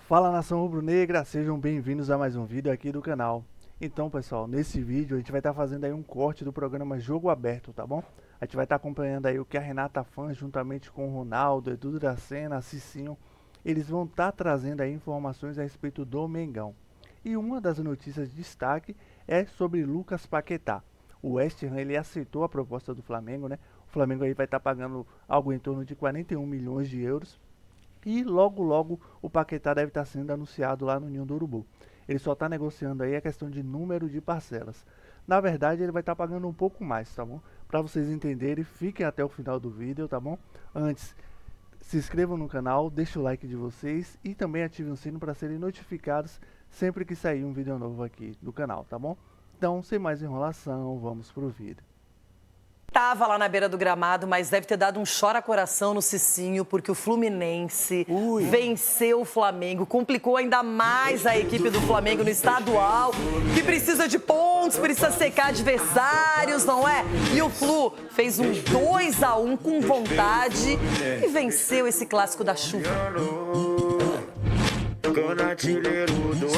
Fala, nação rubro-negra, sejam bem-vindos a mais um vídeo aqui do canal. Então, pessoal, nesse vídeo a gente vai estar fazendo aí um corte do programa Jogo Aberto, tá bom? A gente vai estar acompanhando aí o que a Renata Fã, juntamente com o Ronaldo, Edu Dracena, Cicinho, eles vão estar trazendo aí informações a respeito do Mengão. E uma das notícias de destaque é sobre Lucas Paquetá. O West Ham, ele aceitou a proposta do Flamengo, né? O Flamengo aí vai estar pagando algo em torno de 41 milhões de euros. E logo logo o Paquetá deve estar sendo anunciado lá no Ninho do Urubu. Ele só está negociando aí a questão de número de parcelas. Na verdade ele vai estar pagando um pouco mais, tá bom? Para vocês entenderem, fiquem até o final do vídeo, tá bom? Antes, se inscrevam no canal, deixem o like de vocês e também ativem o sino para serem notificados sempre que sair um vídeo novo aqui do canal, tá bom? Então, sem mais enrolação, vamos pro vídeo. Tava lá na beira do gramado, mas deve ter dado um chora-coração no Cicinho, porque o Fluminense venceu o Flamengo, complicou ainda mais a equipe do Flamengo no estadual, que precisa de pontos, precisa secar adversários, não é? E o Flu fez um 2-1 com vontade e venceu esse clássico da chuva.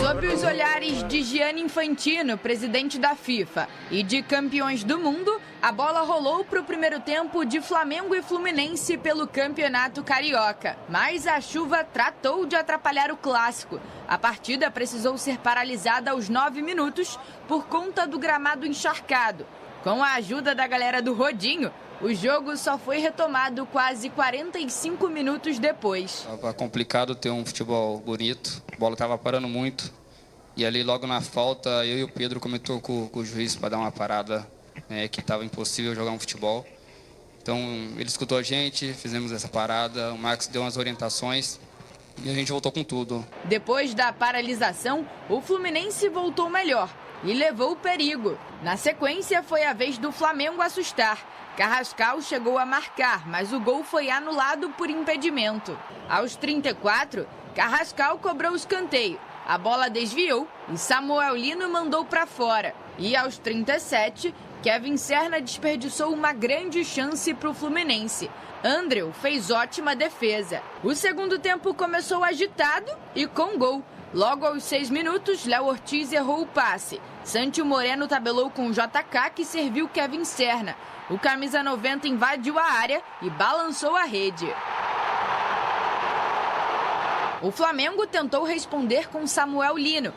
Sob os olhares de Gianni Infantino, presidente da FIFA, e de campeões do mundo, a bola rolou para o primeiro tempo de Flamengo e Fluminense pelo Campeonato Carioca. Mas a chuva tratou de atrapalhar o clássico. A partida precisou ser paralisada aos 9 minutos por conta do gramado encharcado. Com a ajuda da galera do Rodinho, o jogo só foi retomado quase 45 minutos depois. Estava complicado ter um futebol bonito, a bola estava parando muito. E ali logo na falta, eu e o Pedro comentou com o juiz para dar uma parada, que estava impossível jogar um futebol. Então ele escutou a gente, fizemos essa parada, o Marcos deu umas orientações e a gente voltou com tudo. Depois da paralisação, o Fluminense voltou melhor e levou o perigo. Na sequência, foi a vez do Flamengo assustar. Carrascal chegou a marcar, mas o gol foi anulado por impedimento. Aos 34, Carrascal cobrou o escanteio. A bola desviou e Samuel Lino mandou para fora. E aos 37, Kevin Serna desperdiçou uma grande chance para o Fluminense. Andréu fez ótima defesa. O segundo tempo começou agitado e com gol. Logo aos 6 minutos, Léo Ortiz errou o passe. Santi Moreno tabelou com o JK, que serviu Kevin Serna. O camisa 90 invadiu a área e balançou a rede. O Flamengo tentou responder com Samuel Lino,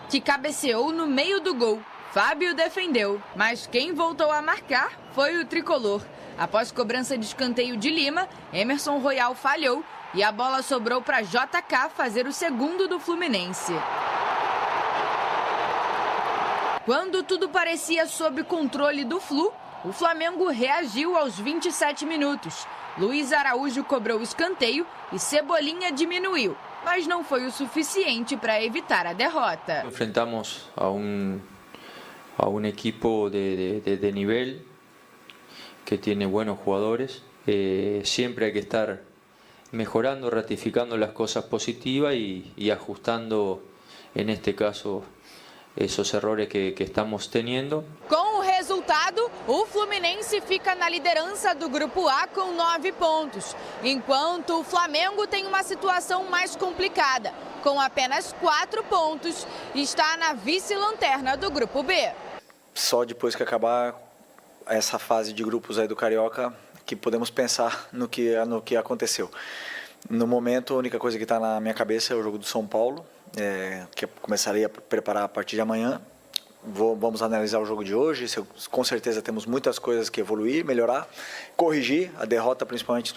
que cabeceou no meio do gol. Fábio defendeu, mas quem voltou a marcar foi o tricolor. Após cobrança de escanteio de Lima, Emerson Royal falhou e a bola sobrou para JK fazer o segundo do Fluminense. Quando tudo parecia sob controle do Flu, o Flamengo reagiu aos 27 minutos. Luiz Araújo cobrou o escanteio e Cebolinha diminuiu, mas não foi o suficiente para evitar a derrota. Enfrentamos a un equipo de nivel que tiene buenos jugadores. Siempre hay que estar mejorando, ratificando las cosas positivas y ajustando, en este caso, esos errores que estamos teniendo. Com o resultado, o Fluminense fica na liderança do Grupo A com 9 pontos, enquanto o Flamengo tem uma situação mais complicada. Com apenas 4 pontos, está na vice-lanterna do Grupo B. Só depois que acabar essa fase de grupos aí do Carioca que podemos pensar no que aconteceu. No momento, a única coisa que está na minha cabeça é o jogo do São Paulo, que eu começaria a preparar a partir de amanhã. Vamos analisar o jogo de hoje. Com certeza temos muitas coisas que evoluir, melhorar, corrigir. A derrota principalmente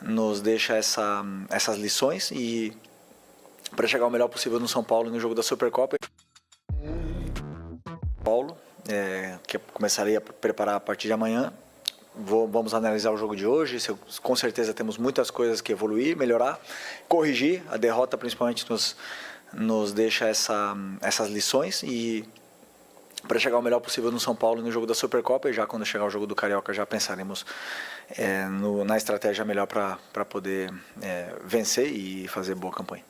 nos deixa essas lições e para chegar o melhor possível no São Paulo no jogo da Supercopa. Que eu começaria a preparar a partir de amanhã. Vamos analisar o jogo de hoje. Com certeza temos muitas coisas que evoluir, melhorar, corrigir. A derrota principalmente nos deixa essas lições e para chegar o melhor possível no São Paulo no jogo da Supercopa, e já quando chegar o jogo do Carioca já pensaremos na estratégia melhor para poder vencer e fazer boa campanha.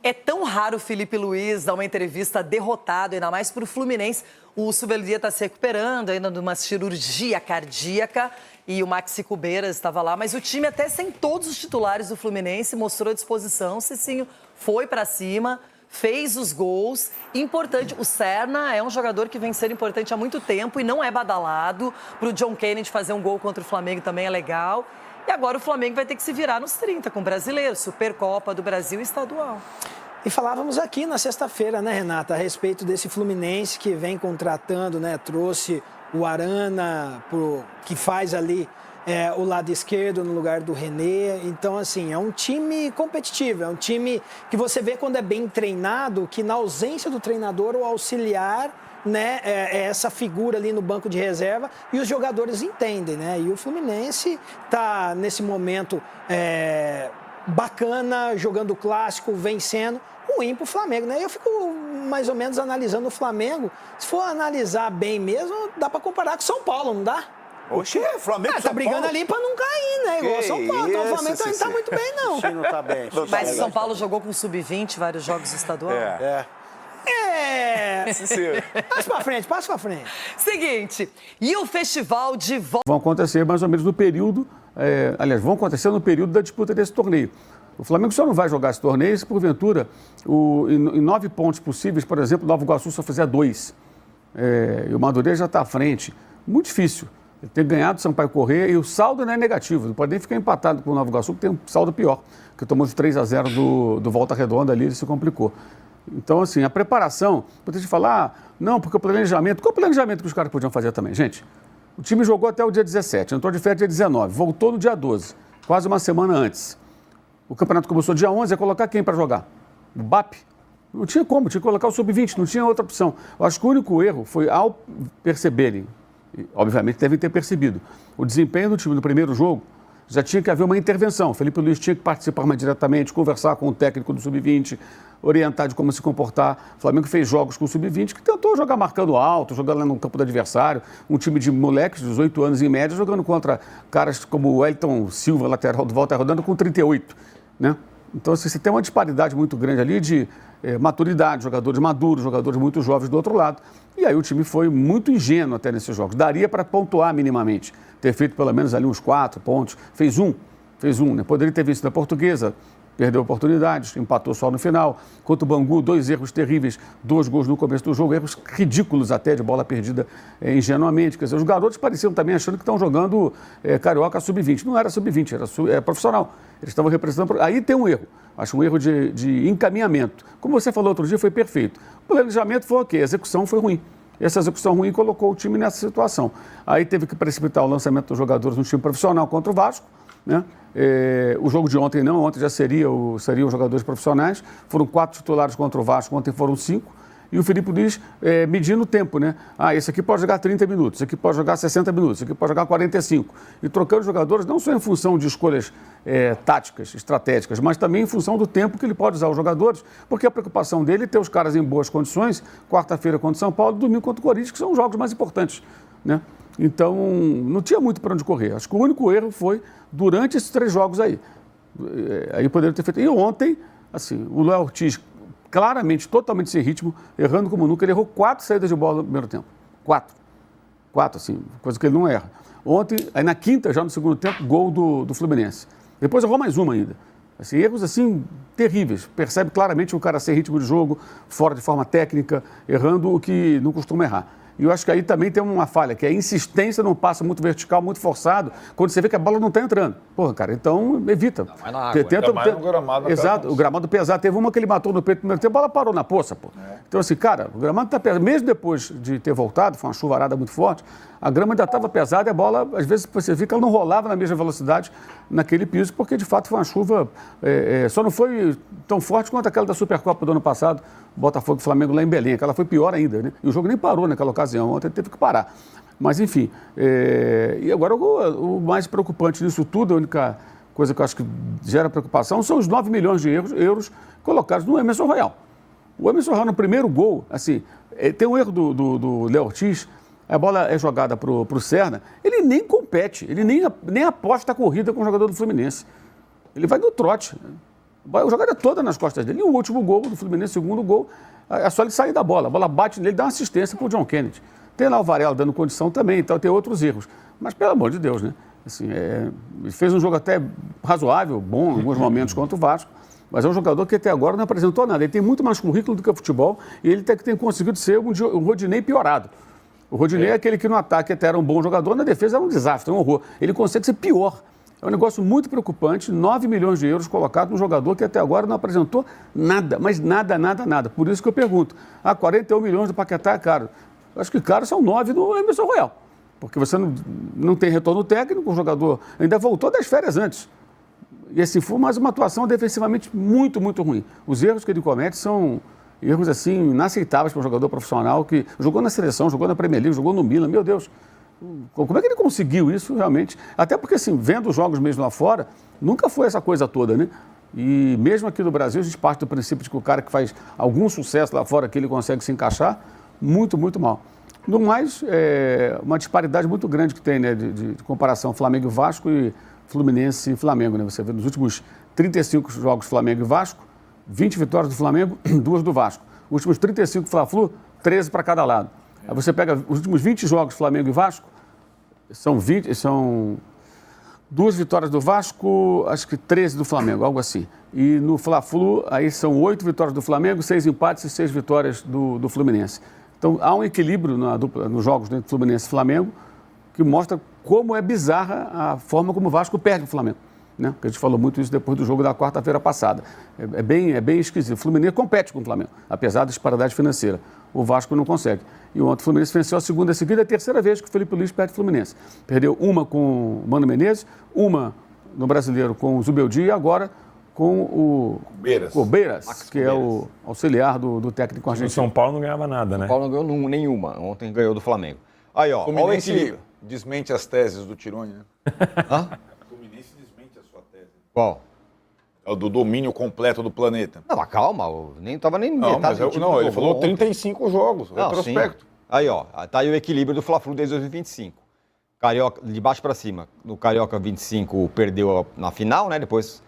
É tão raro o Felipe Luiz dar uma entrevista derrotado, ainda mais para o Fluminense. O Subeldía está se recuperando ainda de uma cirurgia cardíaca e o Maxi Cubeiras estava lá. Mas o time, até sem todos os titulares do Fluminense, mostrou disposição. O Cicinho foi para cima, fez os gols. Importante, o Serna é um jogador que vem sendo importante há muito tempo e não é badalado. Para o John Kennedy fazer um gol contra o Flamengo também é legal. E agora o Flamengo vai ter que se virar nos 30 com o Brasileiro, Supercopa do Brasil e Estadual. E falávamos aqui na sexta-feira, né, Renata, a respeito desse Fluminense que vem contratando, né, trouxe o Arana, que faz ali o lado esquerdo no lugar do René. Então, assim, é um time competitivo, é um time que você vê quando é bem treinado, que na ausência do treinador, o auxiliar, né, é essa figura ali no banco de reserva e os jogadores entendem, né? E o Fluminense está nesse momento bacana, jogando clássico, vencendo, ruim para o Flamengo, né? Eu fico mais ou menos analisando o Flamengo. Se for analisar bem mesmo, dá para comparar com São Paulo, não dá? O quê? Flamengo tá brigando ali para não cair, né? Igual São Paulo. Então o Flamengo também não tá muito bem, não. Não tá bem. Mas o São Paulo jogou com sub-20 vários jogos estadual. Passa pra frente. Seguinte, e o festival de volta... Vão acontecer mais ou menos no período, vão acontecer no período da disputa desse torneio. O Flamengo só não vai jogar esse torneio se, porventura, em 9 pontos possíveis, por exemplo, o Nova Iguaçu só fizer 2. E o Madureira já está à frente. Muito difícil. Ele tem ganhado o Sampaio Corrêa e o saldo não é negativo. Não pode nem ficar empatado com o Nova Iguaçu, que tem um saldo pior. Que tomou de 3-0 do Volta Redonda ali, ele se complicou. Então, assim, a preparação, poder te falar, não, porque o planejamento... Qual o planejamento que os caras podiam fazer também? Gente, o time jogou até o dia 17, entrou de férias dia 19, voltou no dia 12, quase uma semana antes. O campeonato começou dia 11, ia colocar quem para jogar? O BAP? Não tinha como, tinha que colocar o sub-20, não tinha outra opção. Eu acho que o único erro foi ao perceberem, e, obviamente devem ter percebido, o desempenho do time no primeiro jogo, já tinha que haver uma intervenção. O Felipe Luiz tinha que participar mais diretamente, conversar com o técnico do sub-20, orientar de como se comportar. O Flamengo fez jogos com o sub-20 que tentou jogar marcando alto, jogando lá no campo do adversário. Um time de moleques de 18 anos em média, jogando contra caras como o Wellington Silva, lateral do Volta Redonda, com 38, né? Então, assim, você tem uma disparidade muito grande ali de maturidade, jogadores maduros, jogadores muito jovens do outro lado. E aí o time foi muito ingênuo até nesses jogos. Daria para pontuar minimamente, ter feito pelo menos ali uns 4 pontos. Fez um, né? Poderia ter vencido a Portuguesa, perdeu oportunidades, empatou só no final. Contra o Bangu, 2 erros terríveis, 2 gols no começo do jogo, erros ridículos até de bola perdida ingenuamente. Quer dizer, os garotos pareciam também achando que estão jogando Carioca sub-20. Não era sub-20, era profissional. Eles estavam representando... Aí tem um erro. Acho um erro de encaminhamento. Como você falou outro dia, foi perfeito. O planejamento foi ok, a execução foi ruim. Essa execução ruim colocou o time nessa situação. Aí teve que precipitar o lançamento dos jogadores no time profissional contra o Vasco, né? O jogo de ontem não, ontem já seriam os jogadores profissionais. Foram 4 titulares contra o Vasco, ontem foram 5. E o Felipe Luiz medindo o tempo, né? Esse aqui pode jogar 30 minutos, esse aqui pode jogar 60 minutos, esse aqui pode jogar 45. E trocando jogadores não só em função de escolhas táticas, estratégicas, mas também em função do tempo que ele pode usar os jogadores, porque a preocupação dele é ter os caras em boas condições, quarta-feira contra o São Paulo, domingo contra o Corinthians, que são os jogos mais importantes, né? Então, não tinha muito para onde correr. Acho que o único erro foi durante esses 3 jogos aí. Aí poderia ter feito. E ontem, assim, o Léo Ortiz, claramente, totalmente sem ritmo, errando como nunca. Ele errou 4 saídas de bola no primeiro tempo. 4, assim, coisa que ele não erra. Ontem, aí na quinta, já no segundo tempo, gol do Fluminense. Depois errou mais uma ainda. Assim, erros, assim, terríveis. Percebe claramente o cara sem ritmo de jogo, fora de forma técnica, errando o que não costuma errar. E eu acho que aí também tem uma falha, que é a insistência num passo muito vertical, muito forçado, quando você vê que a bola não está entrando. Porra, cara, então evita. Mas na água, ainda mais no gramado. Exato, o gramado pesado. Teve uma que ele matou no peito no primeiro tempo, a bola parou na poça, pô. Então, assim, cara, o gramado está pesado. Mesmo depois de ter voltado, foi uma chuvarada muito forte, a grama ainda estava pesada e a bola, às vezes, você vê que ela não rolava na mesma velocidade naquele piso, porque, de fato, foi uma chuva... só não foi tão forte quanto aquela da Supercopa do ano passado, Botafogo e Flamengo lá em Belém, que ela foi pior ainda, né? E o jogo nem parou naquela ocasião, ontem teve que parar. Mas, enfim, e agora o mais preocupante nisso tudo, a única coisa que eu acho que gera preocupação, são os 9 milhões de euros colocados no Emerson Royal. O Emerson Royal, no primeiro gol, assim, tem um erro do Léo Ortiz, a bola é jogada para o Serna, ele nem compete, ele nem aposta a corrida com o jogador do Fluminense. Ele vai no trote. A jogada é toda nas costas dele. E o último gol do Fluminense, o segundo gol, é só ele sair da bola. A bola bate nele, dá uma assistência para o John Kennedy. Tem lá o Varela dando condição também, então tem outros erros. Mas, pelo amor de Deus, né? Assim, ele fez um jogo até razoável, bom em alguns momentos contra o Vasco, mas é um jogador que até agora não apresentou nada. Ele tem muito mais currículo do que o futebol e ele tem conseguido ser um Rodinei piorado. O Rodinei é aquele que no ataque até era um bom jogador, na defesa era um desastre, um horror. Ele consegue ser pior. É um negócio muito preocupante, 9 milhões de euros colocados num jogador que até agora não apresentou nada, mas nada, nada, nada. Por isso que eu pergunto, 41 milhões do Paquetá é caro. Acho que caro são 9 do Emerson Royal, porque você não tem retorno técnico, o jogador ainda voltou das férias antes. E assim, foi mais uma atuação defensivamente muito, muito ruim. Os erros que ele comete são erros assim inaceitáveis para um jogador profissional que jogou na seleção, jogou na Premier League, jogou no Milan, meu Deus. Como é que ele conseguiu isso realmente? Até porque, assim, vendo os jogos mesmo lá fora, nunca foi essa coisa toda, né? E mesmo aqui no Brasil, a gente parte do princípio de que o cara que faz algum sucesso lá fora, que ele consegue se encaixar, muito, muito mal. No mais, uma disparidade muito grande que tem, né, de comparação Flamengo e Vasco e Fluminense e Flamengo, né? Você vê nos últimos 35 jogos Flamengo e Vasco, 20 vitórias do Flamengo, 2 do Vasco. Os últimos 35 Fla-Flu, 13 para cada lado. Aí você pega os últimos 20 jogos Flamengo e Vasco, são 2 vitórias do Vasco, acho que 13 do Flamengo, algo assim. E no Fla-Flu, aí são 8 vitórias do Flamengo, 6 empates e 6 vitórias do Fluminense. Então, há um equilíbrio nos jogos entre Fluminense e Flamengo que mostra como é bizarra a forma como o Vasco perde o Flamengo. Né? A gente falou muito isso depois do jogo da quarta-feira passada. É bem esquisito. O Fluminense compete com o Flamengo, apesar da disparidade financeira. O Vasco não consegue. E ontem o Fluminense venceu a segunda seguida, a terceira vez que o Felipe Luiz perde o Fluminense. Perdeu uma com o Mano Menezes, uma no Brasileiro com o Zubeldia e agora com o Cobeiras, que é o auxiliar do técnico argentino. O São Paulo não ganhava nada, né? São Paulo não ganhou nenhuma. Ontem ganhou do Flamengo. Aí, ó, o Fluminense desmente as teses do Tironi, né? Hã? O Fluminense desmente a sua tese. Qual? É o do domínio completo do planeta. Não, mas calma, nem estava nem metade do time. Não, ele falou 35 jogos, não, retrospecto. Sim. Aí, ó, tá aí o equilíbrio do Fla-Flu desde 2025. Carioca, de baixo para cima. No Carioca 25 perdeu na final, né? Depois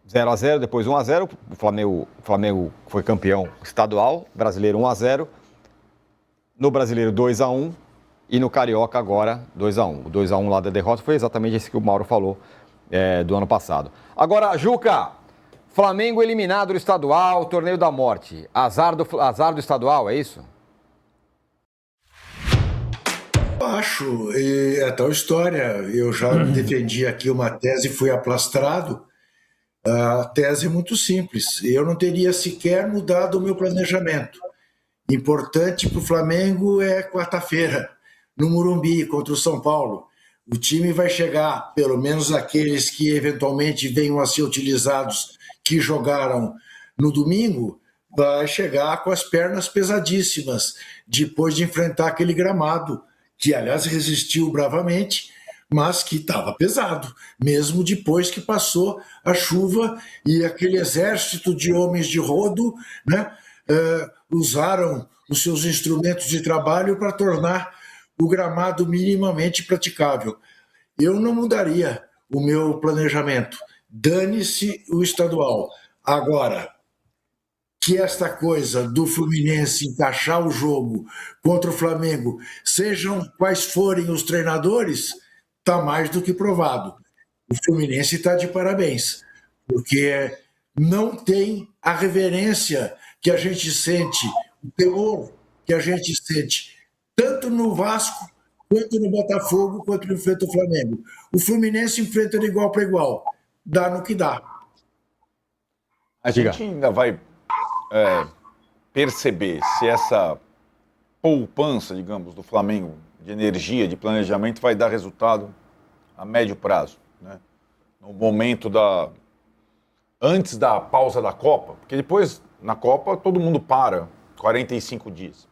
0-0, depois 1-0. O Flamengo foi campeão estadual, brasileiro 1-0. No brasileiro 2-1 e no Carioca agora 2-1. O 2-1 lá da derrota foi exatamente esse que o Mauro falou do ano passado. Agora, Juca, Flamengo eliminado do estadual, torneio da morte. Azar do estadual, é isso? Acho, é tal história. Eu já defendi aqui uma tese e fui aplastrado. A tese é muito simples. Eu não teria sequer mudado o meu planejamento. Importante para o Flamengo é quarta-feira, no Morumbi, contra o São Paulo. O time vai chegar, pelo menos aqueles que eventualmente venham a ser utilizados, que jogaram no domingo, vai chegar com as pernas pesadíssimas, depois de enfrentar aquele gramado, que aliás resistiu bravamente, mas que estava pesado, mesmo depois que passou a chuva e aquele exército de homens de rodo, né, usaram os seus instrumentos de trabalho para tornar o gramado minimamente praticável. Eu não mudaria o meu planejamento. Dane-se o estadual. Agora, que esta coisa do Fluminense encaixar o jogo contra o Flamengo, sejam quais forem os treinadores, está mais do que provado. O Fluminense está de parabéns, porque não tem a reverência que a gente sente, o temor que a gente sente, tanto no Vasco, quanto no Botafogo, quanto enfrenta o Flamengo. O Fluminense enfrenta de igual para igual. Dá no que dá. A gente ainda vai perceber se essa poupança, digamos, do Flamengo, de energia, de planejamento, vai dar resultado a médio prazo, né? No momento antes da pausa da Copa, porque depois, na Copa, todo mundo para 45 dias.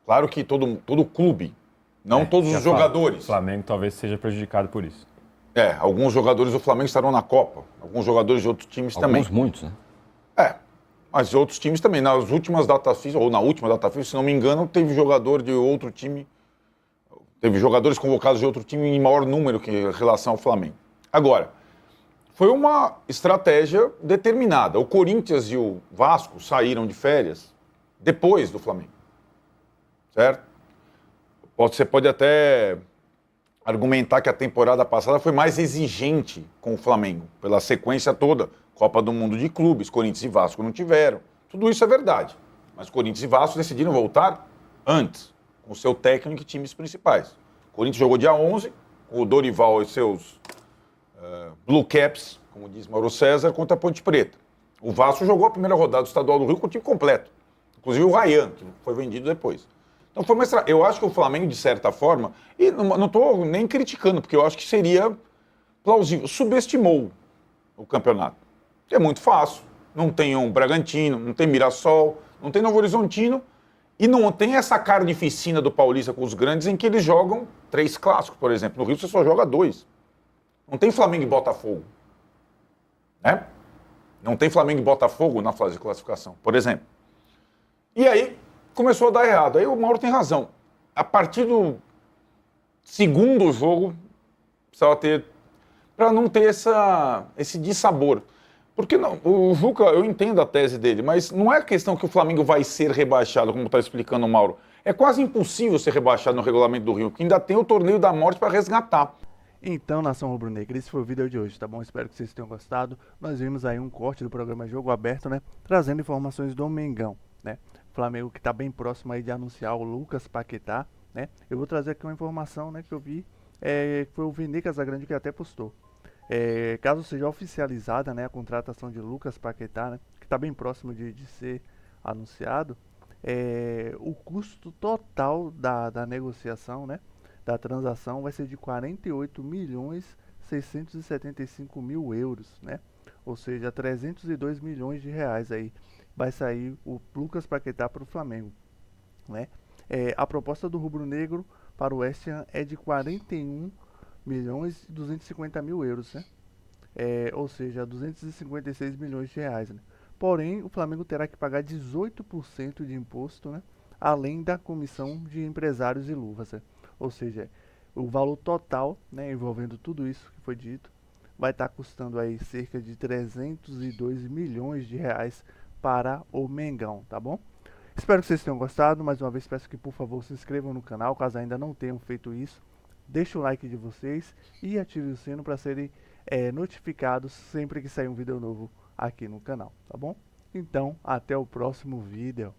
Claro que todo clube, não todos os jogadores. O Flamengo talvez seja prejudicado por isso. Alguns jogadores do Flamengo estarão na Copa, alguns jogadores de outros times também. Muitos, né? Mas outros times também. Nas últimas datas FIFA, ou na última data FIFA, se não me engano, teve jogador de outro time, teve jogadores convocados de outro time em maior número que em relação ao Flamengo. Agora, foi uma estratégia determinada. O Corinthians e o Vasco saíram de férias depois do Flamengo, certo? Você pode até argumentar que a temporada passada foi mais exigente com o Flamengo, pela sequência toda, Copa do Mundo de clubes, Corinthians e Vasco não tiveram. Tudo isso é verdade, mas Corinthians e Vasco decidiram voltar antes, com o seu técnico e times principais. O Corinthians jogou dia 11, com o Dorival e seus Blue Caps, como diz Mauro César, contra a Ponte Preta. O Vasco jogou a primeira rodada do Estadual do Rio com o time completo, inclusive o Ryan, que foi vendido depois. Então foi uma eu acho que o Flamengo, de certa forma, e não estou nem criticando, porque eu acho que seria plausível, subestimou o campeonato. É muito fácil, não tem um Bragantino, não tem Mirassol, não tem Novo Horizontino, e não tem essa carnificina do Paulista com os grandes em que eles jogam 3 clássicos, por exemplo. No Rio você só joga 2. Não tem Flamengo e Botafogo, né? Não tem Flamengo e Botafogo na fase de classificação, por exemplo. E aí começou a dar errado. Aí o Mauro tem razão. A partir do segundo jogo, precisava ter, para não ter esse dissabor. Porque não, o Juca, eu entendo a tese dele, mas não é questão que o Flamengo vai ser rebaixado, como está explicando o Mauro. É quase impossível ser rebaixado no regulamento do Rio, que ainda tem o torneio da morte para resgatar. Então, nação rubro-negra, esse foi o vídeo de hoje, tá bom? Espero que vocês tenham gostado. Nós vimos aí um corte do programa Jogo Aberto, né? Trazendo informações do Mengão, né? Flamengo que está bem próximo aí de anunciar o Lucas Paquetá, né? Eu vou trazer aqui uma informação, né, que eu vi, que foi o Vini Casagrande que até postou. Caso seja oficializada, né, a contratação de Lucas Paquetá, né, que está bem próximo de ser anunciado, o custo total da negociação, né, da transação vai ser de 48.675.000 euros, né? Ou seja, 302 milhões de reais aí vai sair o Lucas Paquetá para o Flamengo, né? A proposta do rubro-negro para o West Ham é de 41.250.000 euros, né? Ou seja, 256 milhões de reais, né? Porém, o Flamengo terá que pagar 18% de imposto, né? Além da comissão de empresários e luvas, né? Ou seja, o valor total, né, envolvendo tudo isso que foi dito, vai estar custando aí cerca de 302 milhões de reais para o Mengão, tá bom? Espero que vocês tenham gostado. Mais uma vez peço que, por favor, se inscrevam no canal, caso ainda não tenham feito isso. Deixe o like de vocês e ative o sino para serem notificados sempre que sair um vídeo novo aqui no canal, tá bom? Então, até o próximo vídeo.